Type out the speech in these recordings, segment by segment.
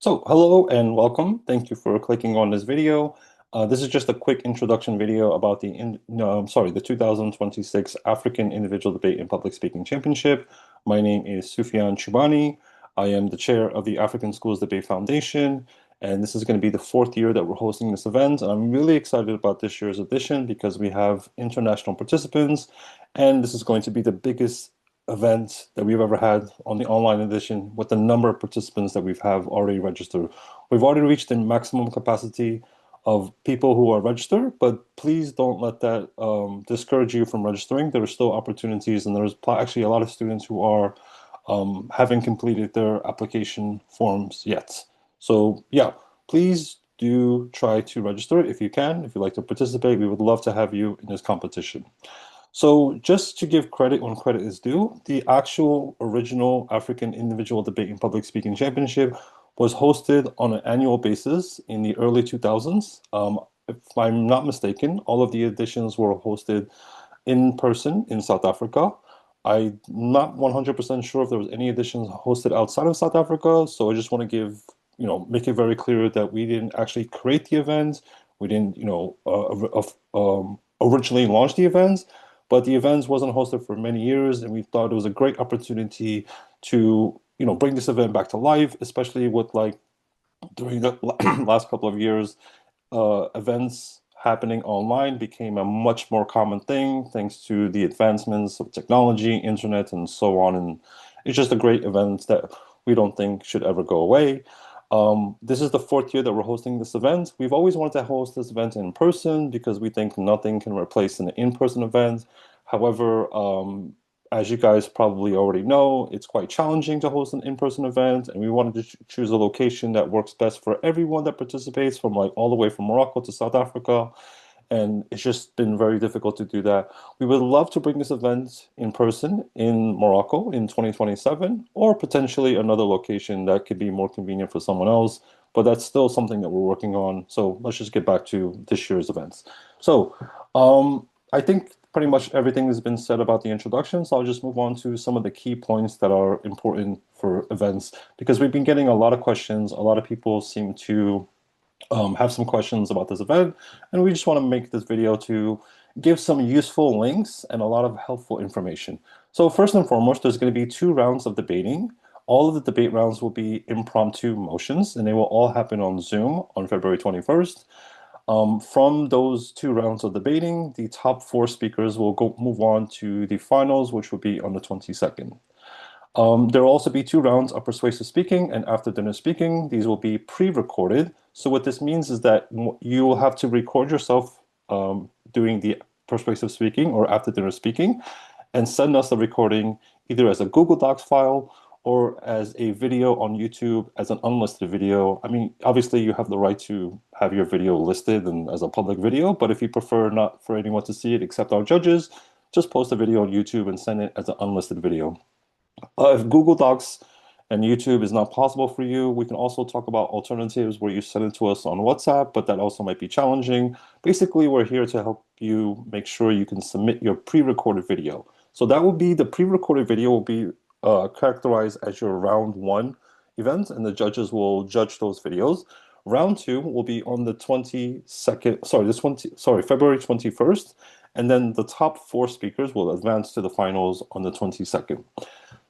So, hello and welcome. Thank you for clicking on this video. This is just a quick introduction video about the 2026 African Individual Debate and Public Speaking Championship. My name is Soufiane Choubani. I am the chair of the African Schools Debate Foundation, and this is going to be the fourth year that we're hosting this event. And I'm really excited about this year's edition because we have international participants, and this is going to be the biggest event that we've ever had on the online edition with the number of participants that we've have already registered. We've already reached the maximum capacity of people who are registered, but please don't let that discourage you from registering. There are still opportunities, and there's actually a lot of students who are haven't completed their application forms yet. So yeah, please do try to register if you can. If you'd like to participate, we would love to have you in this competition. So just to give credit when credit is due, the actual original African Individual Debate and Public Speaking Championship was hosted on an annual basis in the early 2000s. If I'm not mistaken, all of the editions were hosted in person in South Africa. I'm not 100% sure if there was any editions hosted outside of South Africa, so I just want to make it very clear that we didn't actually create the event. We didn't, originally launch the events, but the events wasn't hosted for many years, and we thought it was a great opportunity to, bring this event back to life, especially with during the last couple of years, events happening online became a much more common thing thanks to the advancements of technology, internet, and so on. And it's just a great event that we don't think should ever go away. This is the fourth year that we're hosting this event. We've always wanted to host this event in person because we think nothing can replace an in-person event. However, as you guys probably already know, it's quite challenging to host an in-person event, and we wanted to choose a location that works best for everyone that participates, from all the way from Morocco to South Africa. And it's just been very difficult to do that. We would love to bring this event in person in Morocco in 2027, or potentially another location that could be more convenient for someone else. But that's still something that we're working on. So let's just get back to this year's events. So I think pretty much everything has been said about the introduction. So I'll just move on to some of the key points that are important for events, because we've been getting a lot of questions. A lot of people seem to have some questions about this event, and we just want to make this video to give some useful links and a lot of helpful information. So first and foremost, there's going to be 2 rounds of debating. All of the debate rounds will be impromptu motions, and they will all happen on Zoom on February 21st. From those 2 rounds of debating, the top 4 speakers will move on to the finals, which will be on the 22nd. There will also be 2 rounds of persuasive speaking and after dinner speaking. These will be pre-recorded. So what this means is that you will have to record yourself doing the persuasive speaking or after dinner speaking and send us the recording either as a Google Docs file or as a video on YouTube as an unlisted video. I mean, obviously you have the right to have your video listed and as a public video, but if you prefer not for anyone to see it except our judges, just post a video on YouTube and send it as an unlisted video. If Google Docs and YouTube is not possible for you, we can also talk about alternatives where you send it to us on WhatsApp, but that also might be challenging. Basically, we're here to help you make sure you can submit your pre-recorded video. So that will be, the pre-recorded video will be characterized as your round 1 event, and the judges will judge those videos. Round 2 will be on the 22nd, February 21st, and then the top 4 speakers will advance to the finals on the 22nd.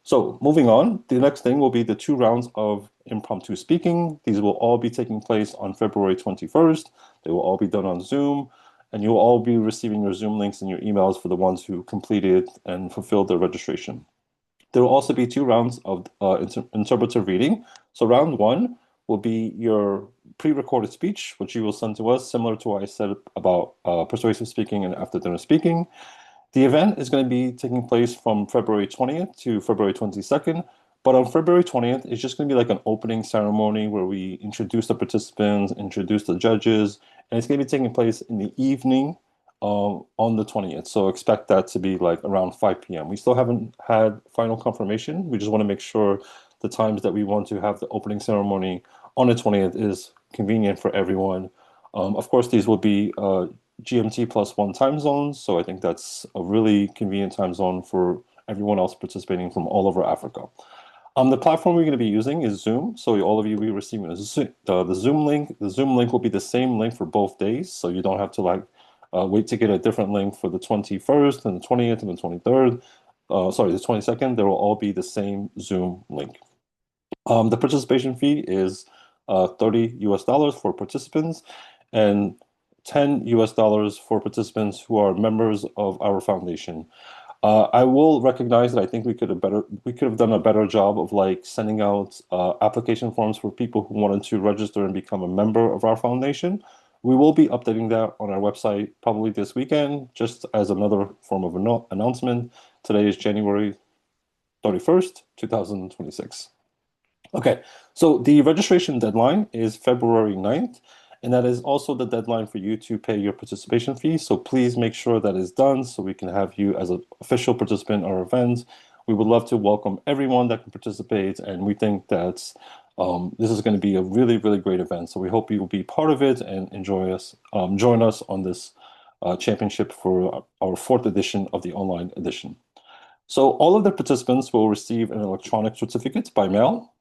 So moving on, the next thing will be the 2 rounds of impromptu speaking. These will all be taking place on February 21st. They will all be done on Zoom, and you will all be receiving your Zoom links in your emails for the ones who completed and fulfilled their registration. There will also be 2 rounds of interpretive reading. So round 1 will be your pre-recorded speech, which you will send to us, similar to what I said about persuasive speaking and after dinner speaking. The event is going to be taking place from February 20th to February 22nd, but on February 20th, it's just going to be like an opening ceremony where we introduce the participants, introduce the judges, and it's going to be taking place in the evening on the 20th. So expect that to be like around 5 p.m. We still haven't had final confirmation. We just want to make sure the times that we want to have the opening ceremony on the 20th is convenient for everyone. Of course, these will be GMT +1 time zones, so I think that's a really convenient time zone for everyone else participating from all over Africa. The platform we're going to be using is Zoom. So all of you will be receiving the Zoom link. The Zoom link will be the same link for both days. So you don't have to like wait to get a different link for the 21st and the 20th and the 23rd. Sorry, the 22nd. They will all be the same Zoom link. The participation fee is $30 for participants and $10 for participants who are members of our foundation. I will recognize that I think we could have done a better job of like sending out application forms for people who wanted to register and become a member of our foundation. We will be updating that on our website probably this weekend, just as another form of announcement. Today is January 31st, 2026. Okay, so the registration deadline is February 9th, and that is also the deadline for you to pay your participation fee. So please make sure that is done so we can have you as an official participant in our event. We would love to welcome everyone that can participate, and we think that this is going to be a really, really great event. So we hope you will be part of it and join us on this championship for our fourth edition of the online edition. So all of the participants will receive an electronic certificate by mail.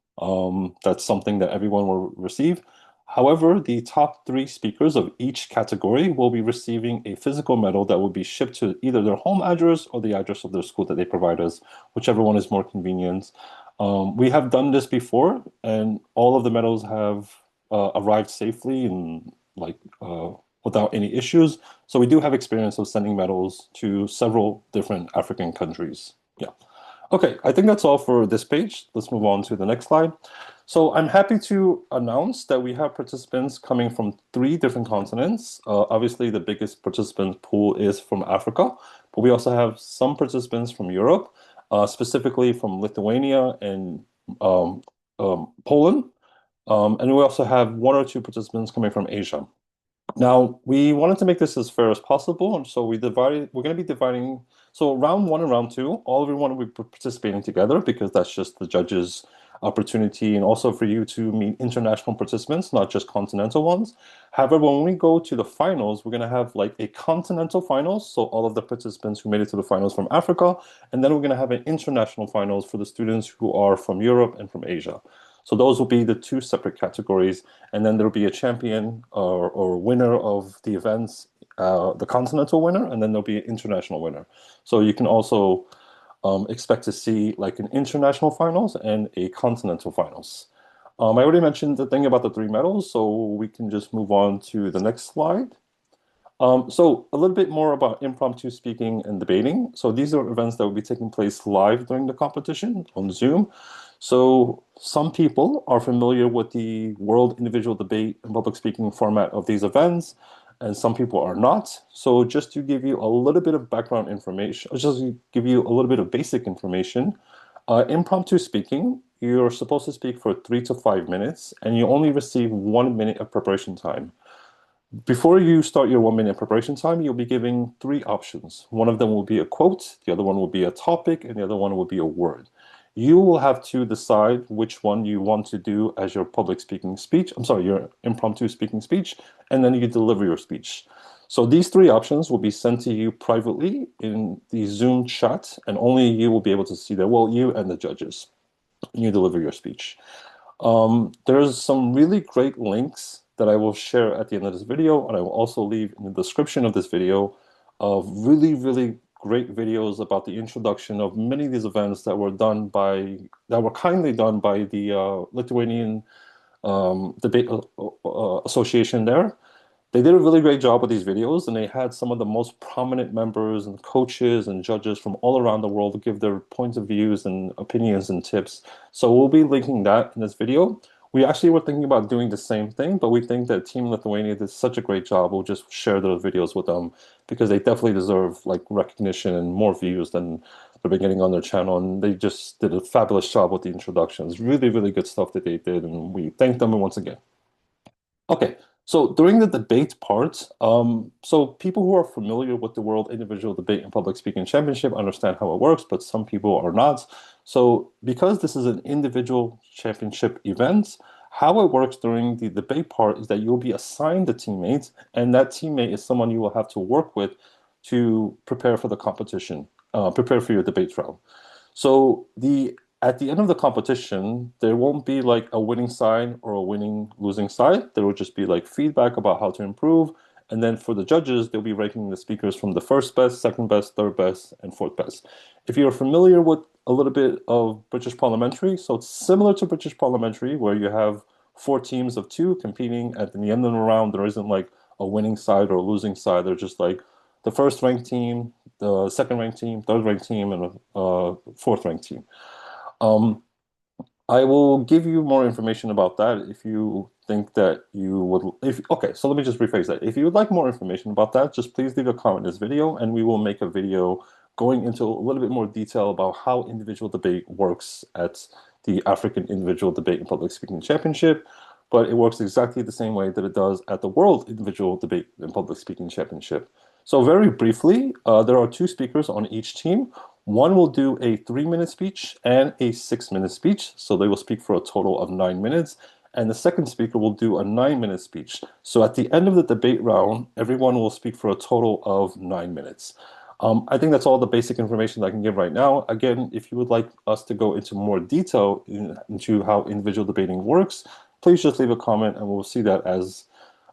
That's something that everyone will receive. However, the top 3 speakers of each category will be receiving a physical medal that will be shipped to either their home address or the address of their school that they provide us, whichever one is more convenient. We have done this before, and all of the medals have arrived safely and without any issues. So we do have experience of sending medals to several different African countries. Yeah. Okay, I think that's all for this page. Let's move on to the next slide. So I'm happy to announce that we have participants coming from 3 different continents. Obviously, the biggest participant pool is from Africa, but we also have some participants from Europe, specifically from Lithuania and Poland. And we also have 1 or 2 participants coming from Asia. Now, we wanted to make this as fair as possible, and so we're going to be dividing, so round 1 and round 2, everyone will be participating together because that's just the judges' opportunity and also for you to meet international participants, not just continental ones. However, when we go to the finals, we're going to have like a continental finals, so all of the participants who made it to the finals from Africa, and then we're going to have an international finals for the students who are from Europe and from Asia. So those will be the 2 separate categories, and then there'll be a champion or winner of the events, the continental winner, and then there'll be an international winner. So you can also expect to see like an international finals and a continental finals. I already mentioned the thing about the 3 medals, so we can just move on to the next slide. So a little bit more about impromptu speaking and debating. So these are events that will be taking place live during the competition on Zoom. So some people are familiar with the World Individual Debate and Public Speaking format of these events, and some people are not. So just to give you a little bit of background information, just to give you a little bit of basic information, impromptu speaking, you're supposed to speak for 3 to 5 minutes, and you only receive 1 minute of preparation time. Before you start your 1 minute preparation time, you'll be giving 3 options. One of them will be a quote, the other one will be a topic, and the other one will be a word. You will have to decide which one you want to do as your public speaking speech. I'm sorry, your impromptu speaking speech, and then you deliver your speech. So these 3 options will be sent to you privately in the Zoom chat, and only you will be able to see that. Well, you and the judges, and you deliver your speech. There's some really great links that I will share at the end of this video, and I will also leave in the description of this video of really, really great videos about the introduction of many of these events that were kindly done by the Lithuanian Debate Association there. They did a really great job with these videos, and they had some of the most prominent members and coaches and judges from all around the world to give their points of views and opinions and tips. So we'll be linking that in this video. We actually were thinking about doing the same thing, but we think that Team Lithuania did such a great job. We'll just share those videos with them because they definitely deserve like recognition and more views than they've been getting on their channel. And they just did a fabulous job with the introductions. Really, really good stuff that they did, and we thank them once again. Okay, so during the debate part, so people who are familiar with the World Individual Debate and Public Speaking Championship understand how it works, but some people are not. So because this is an individual championship event, how it works during the debate part is that you'll be assigned a teammate, and that teammate is someone you will have to work with to prepare for the competition, prepare for your debate round. So the at the end of the competition, there won't be like a winning side or a winning losing side. There will just be like feedback about how to improve. And then for the judges, they'll be ranking the speakers from the first best, second best, third best, and fourth best. If you're familiar with a little bit of British parliamentary, so it's similar to British parliamentary where you have four teams of two competing at the end of the round. There isn't like a winning side or a losing side. They're just like the first ranked team, the second ranked team, third ranked team, and a fourth ranked team. Um, I will give you more information about that if you think that you would. If okay, so let me just rephrase that. If you would like more information about that, just please leave a comment in this video, and we will make a video going into a little bit more detail about how individual debate works at the African Individual Debate and Public Speaking Championship. But it works exactly the same way that it does at the World Individual Debate and Public Speaking Championship. So very briefly, there are two speakers on each team. One will do a 3-minute speech and a 6-minute speech. So they will speak for a total of 9 minutes. And the second speaker will do a 9-minute speech. So at the end of the debate round, everyone will speak for a total of 9 minutes. I think that's all the basic information that I can give right now. Again, if you would like us to go into more detail into how individual debating works, please just leave a comment and we'll see that as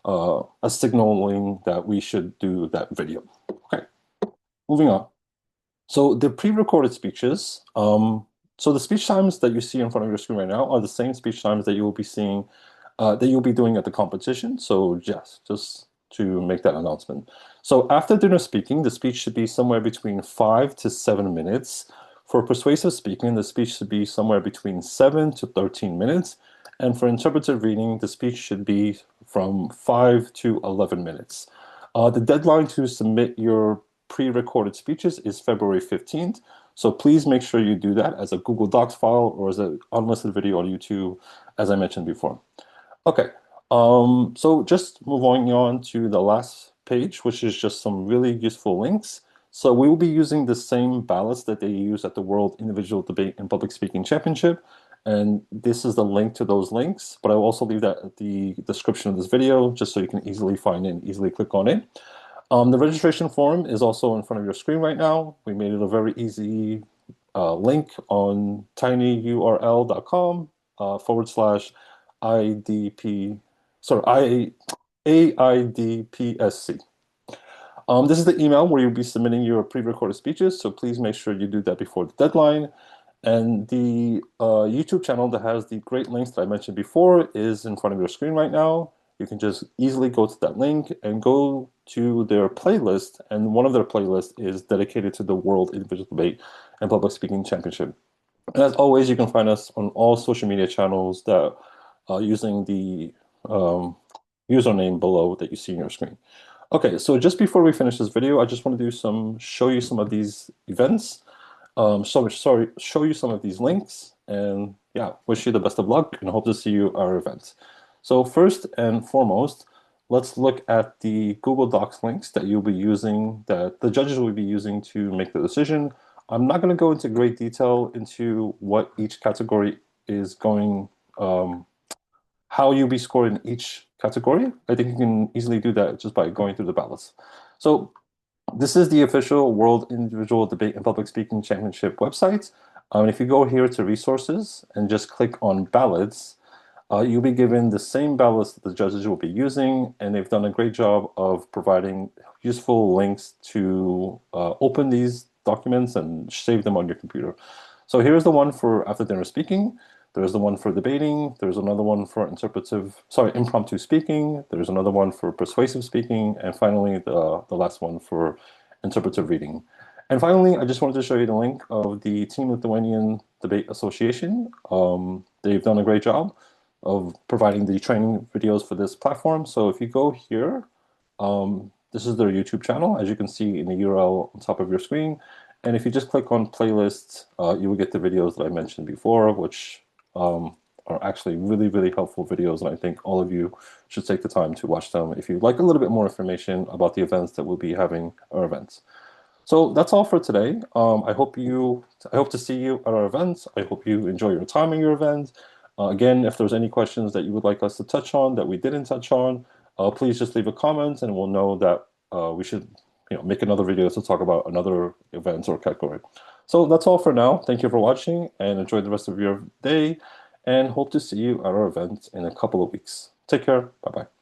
a signaling that we should do that video. Okay, moving on. So the pre-recorded speeches, so the speech times that you see in front of your screen right now are the same speech times that you will be seeing, that you'll be doing at the competition. So yes, just to make that announcement. So after dinner speaking, the speech should be somewhere between 5 to 7 minutes. For persuasive speaking, the speech should be somewhere between 7 to 13 minutes. And for interpretive reading, the speech should be from 5 to 11 minutes. The deadline to submit your pre-recorded speeches is February 15th. So please make sure you do that as a Google Docs file or as an unlisted video on YouTube, as I mentioned before. Okay, so just moving on to the last page, which is just some really useful links. So we will be using the same ballots that they use at the World Individual Debate and Public Speaking Championship. And this is the link to those links, but I will also leave that at the description of this video, just so you can easily find it and easily click on it. The registration form is also in front of your screen right now. We made it a very easy link on tinyurl.com /AIDPSC. This is the email where you'll be submitting your pre-recorded speeches, so please make sure you do that before the deadline. And the YouTube channel that has the great links that I mentioned before is in front of your screen right now. You can just easily go to that link and go to their playlist, and one of their playlists is dedicated to the World Individual Debate and Public Speaking Championship. And as always, you can find us on all social media channels that using the username below that you see on your screen. Okay, so just before we finish this video, I just want to show you some of these events. Show you some of these links, and yeah, wish you the best of luck and hope to see you at our events. So first and foremost, let's look at the Google Docs links that you'll be using, that the judges will be using to make the decision. I'm not going to go into great detail into what each category is going, how you'll be scored in each category. I think you can easily do that just by going through the ballots. So this is the official World Individual Debate and Public Speaking Championship website. If you go here to resources and just click on ballots, you'll be given the same ballots that the judges will be using, and they've done a great job of providing useful links to open these documents and save them on your computer. So here's the one for after dinner speaking. There's the one for debating. There's another one for impromptu speaking. There's another one for persuasive speaking. And finally, the last one for interpretive reading. And finally, I just wanted to show you the link of the Team Lithuanian Debate Association. They've done a great job of providing the training videos for this platform. So if you go here, this is their YouTube channel, as you can see in the URL on top of your screen. And if you just click on playlists, you will get the videos that I mentioned before, which are actually really, really helpful videos. And I think all of you should take the time to watch them if you'd like a little bit more information about the events that we'll be having at our events. So that's all for today. I hope to see you at our events. I hope you enjoy your time at your event. Again, if there's any questions that you would like us to touch on that we didn't touch on, please just leave a comment and we'll know that we should make another video to talk about another event or category. So that's all for now. Thank you for watching and enjoy the rest of your day, and hope to see you at our event in a couple of weeks. Take care. Bye bye.